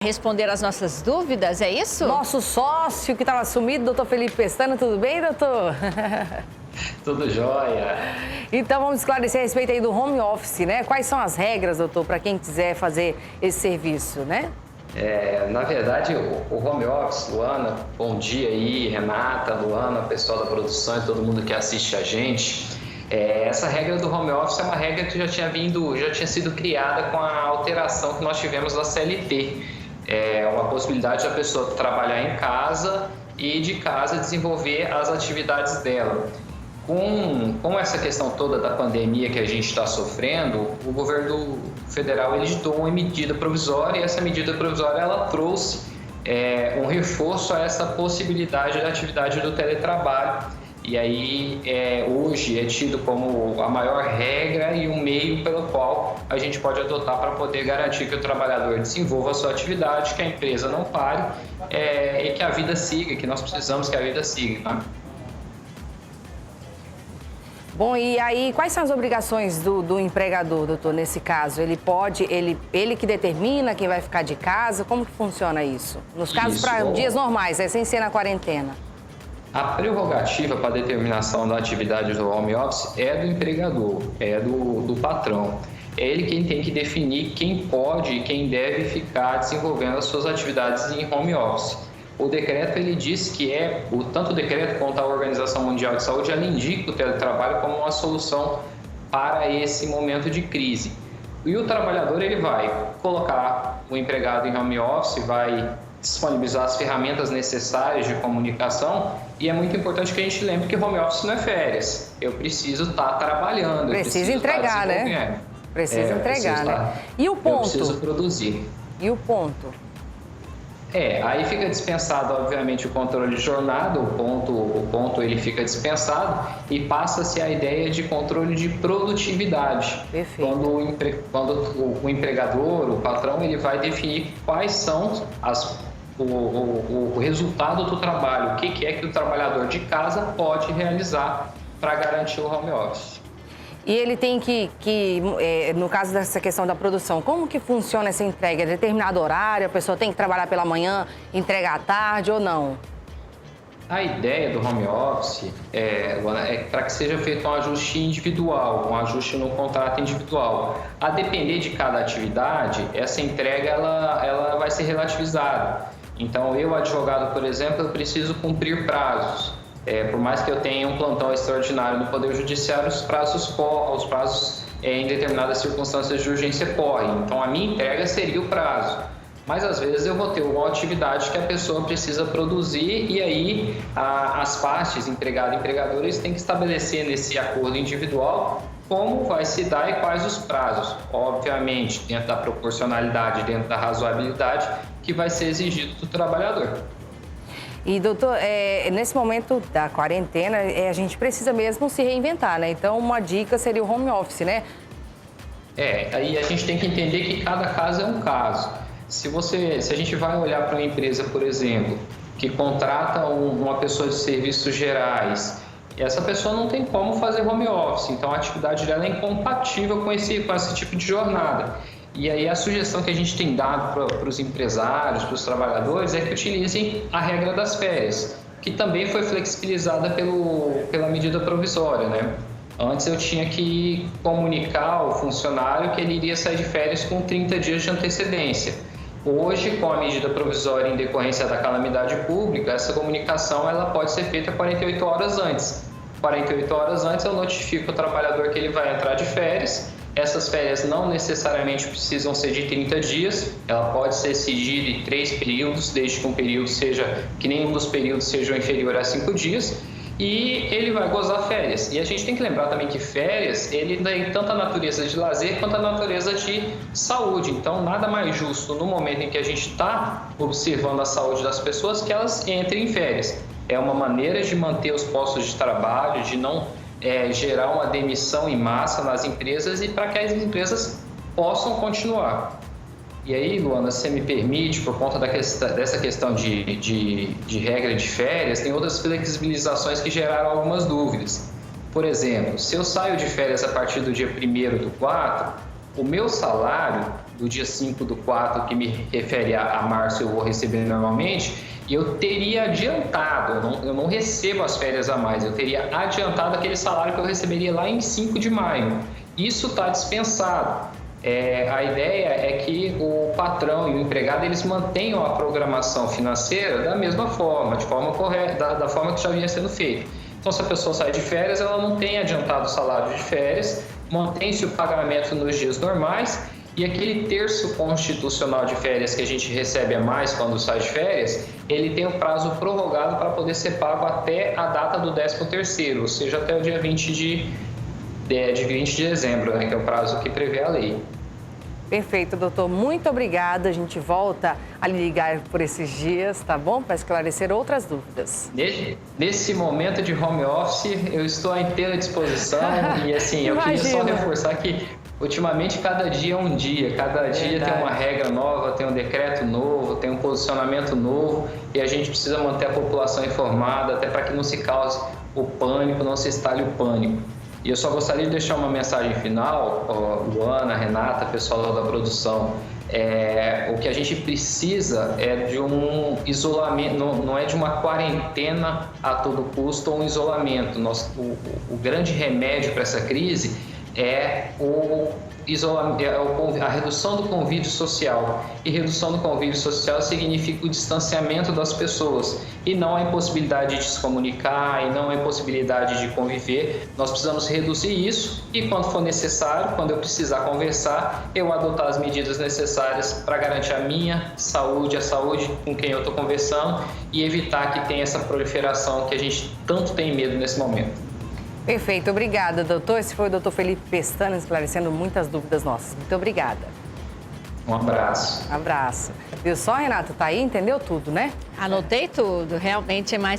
Responder as nossas dúvidas, é isso? Nosso sócio que estava sumido, doutor Felipe Pestana, tudo bem, doutor? Tudo jóia. Então vamos esclarecer a respeito aí do home office, né? Quais são as regras, doutor, para quem quiser fazer esse serviço, né? Na verdade, o home office, Luana, bom dia aí, Renata, Luana, pessoal da produção e todo mundo que assiste a gente. Essa regra do home office é uma regra que já tinha sido criada com a alteração que nós tivemos da CLT. É uma possibilidade da pessoa trabalhar em casa e de casa desenvolver as atividades dela. Com essa questão toda da pandemia que a gente está sofrendo, o governo federal ele editou uma medida provisória e essa medida provisória ela trouxe um reforço a essa possibilidade da atividade do teletrabalho. E aí, hoje é tido como a maior regra e um meio pelo qual a gente pode adotar para poder garantir que o trabalhador desenvolva a sua atividade, que a empresa não pare e que a vida siga, que nós precisamos que a vida siga. Tá? Bom, e aí, quais são as obrigações do empregador, doutor, nesse caso? Ele que determina quem vai ficar de casa? Como que funciona isso? Nos casos para dias normais, sem ser na quarentena. A prerrogativa para a determinação da atividade do home office é do empregador, é do patrão. É ele quem tem que definir quem pode e quem deve ficar desenvolvendo as suas atividades em home office. O decreto ele diz que tanto o decreto quanto a Organização Mundial de Saúde ela indica o teletrabalho como uma solução para esse momento de crise. E o trabalhador ele vai colocar o empregado em home office, vai disponibilizar as ferramentas necessárias de comunicação e é muito importante que a gente lembre que home office não é férias. Eu preciso estar trabalhando. Precisa entregar, né? Precisa entregar, né? E o ponto? Eu preciso produzir. E o ponto? Aí fica dispensado, obviamente, o controle de jornada, o ponto ele fica dispensado e passa-se a ideia de controle de produtividade. Perfeito. Quando o empregador, o patrão, ele vai definir quais são o resultado do trabalho, o que é que o trabalhador de casa pode realizar para garantir o home office. E ele tem no caso dessa questão da produção, como que funciona essa entrega? É determinado horário, a pessoa tem que trabalhar pela manhã, entregar à tarde ou não? A ideia do home office é para que seja feito um ajuste individual, um ajuste no contrato individual. A depender de cada atividade, essa entrega ela vai ser relativizada. Então, eu, advogado, por exemplo, eu preciso cumprir prazos. Por mais que eu tenha um plantão extraordinário no Poder Judiciário, os prazos em determinadas circunstâncias de urgência correm. Então, a minha entrega seria o prazo. Mas, às vezes, eu vou ter uma atividade que a pessoa precisa produzir e aí as partes, empregado e empregador, eles têm que estabelecer nesse acordo individual como vai se dar e quais os prazos. Obviamente, dentro da proporcionalidade, dentro da razoabilidade que vai ser exigido do trabalhador. E, doutor, nesse momento da quarentena, a gente precisa mesmo se reinventar, né? Então, uma dica seria o home office, né? Aí a gente tem que entender que cada caso é um caso. Se a gente vai olhar para uma empresa, por exemplo, que contrata uma pessoa de serviços gerais, essa pessoa não tem como fazer home office, então a atividade dela é incompatível com esse tipo de jornada. E aí a sugestão que a gente tem dado para os empresários, para os trabalhadores, é que utilizem a regra das férias, que também foi flexibilizada pela medida provisória, né? Antes eu tinha que comunicar ao funcionário que ele iria sair de férias com 30 dias de antecedência. Hoje, com a medida provisória em decorrência da calamidade pública, essa comunicação ela pode ser feita 48 horas antes. 48 horas antes eu notifico o trabalhador que ele vai entrar de férias. Essas férias não necessariamente precisam ser de 30 dias, ela pode ser exigida em 3 períodos, desde que um período que nenhum dos períodos sejam inferior a 5 dias, e ele vai gozar férias. E a gente tem que lembrar também que férias, ele tem tanto a natureza de lazer quanto a natureza de saúde. Então, nada mais justo no momento em que a gente está observando a saúde das pessoas que elas entrem em férias. É uma maneira de manter os postos de trabalho, de não gerar uma demissão em massa nas empresas e para que as empresas possam continuar. E aí, Luana, se você me permite, por conta dessa questão de regra de férias, tem outras flexibilizações que geraram algumas dúvidas. Por exemplo, se eu saio de férias a partir do dia 1º do 4, o meu salário do dia 5/4, que me refere a março, eu vou receber normalmente, e eu teria adiantado, eu não recebo as férias a mais, eu teria adiantado aquele salário que eu receberia lá em 5 de maio. Isso está dispensado. A ideia é que o patrão e o empregado eles mantenham a programação financeira da mesma forma, de forma correta, da forma que já vinha sendo feito. Então, se a pessoa sai de férias, ela não tem adiantado o salário de férias, mantém-se o pagamento nos dias normais e aquele terço constitucional de férias que a gente recebe a mais quando sai de férias, ele tem o prazo prorrogado para poder ser pago até a data do 13º, ou seja, até o dia 20 de dezembro, né, que é o prazo que prevê a lei. Perfeito, doutor. Muito obrigada. A gente volta a lhe ligar por esses dias, tá bom? Para esclarecer outras dúvidas. Nesse momento de home office, eu estou à inteira disposição e assim, eu queria só reforçar que ultimamente cada dia é um dia, cada dia tem uma regra nova, tem um decreto novo, tem um posicionamento novo e a gente precisa manter a população informada até para que não se cause o pânico, não se instale o pânico. E eu só gostaria de deixar uma mensagem final, Luana, Renata, pessoal da produção. O que a gente precisa é de um isolamento, não é de uma quarentena a todo custo ou um isolamento. O grande remédio para essa crise é a redução do convívio social. E redução do convívio social significa o distanciamento das pessoas e não a impossibilidade de se comunicar e não a impossibilidade de conviver. Nós precisamos reduzir isso e, quando for necessário, quando eu precisar conversar, eu adotar as medidas necessárias para garantir a minha saúde, a saúde com quem eu estou conversando e evitar que tenha essa proliferação que a gente tanto tem medo nesse momento. Perfeito, obrigada, doutor. Esse foi o doutor Felipe Pestana esclarecendo muitas dúvidas nossas. Muito obrigada. Um abraço. Abraço. Viu só, Renata? Tá aí, entendeu tudo, né? Anotei tudo, realmente é mais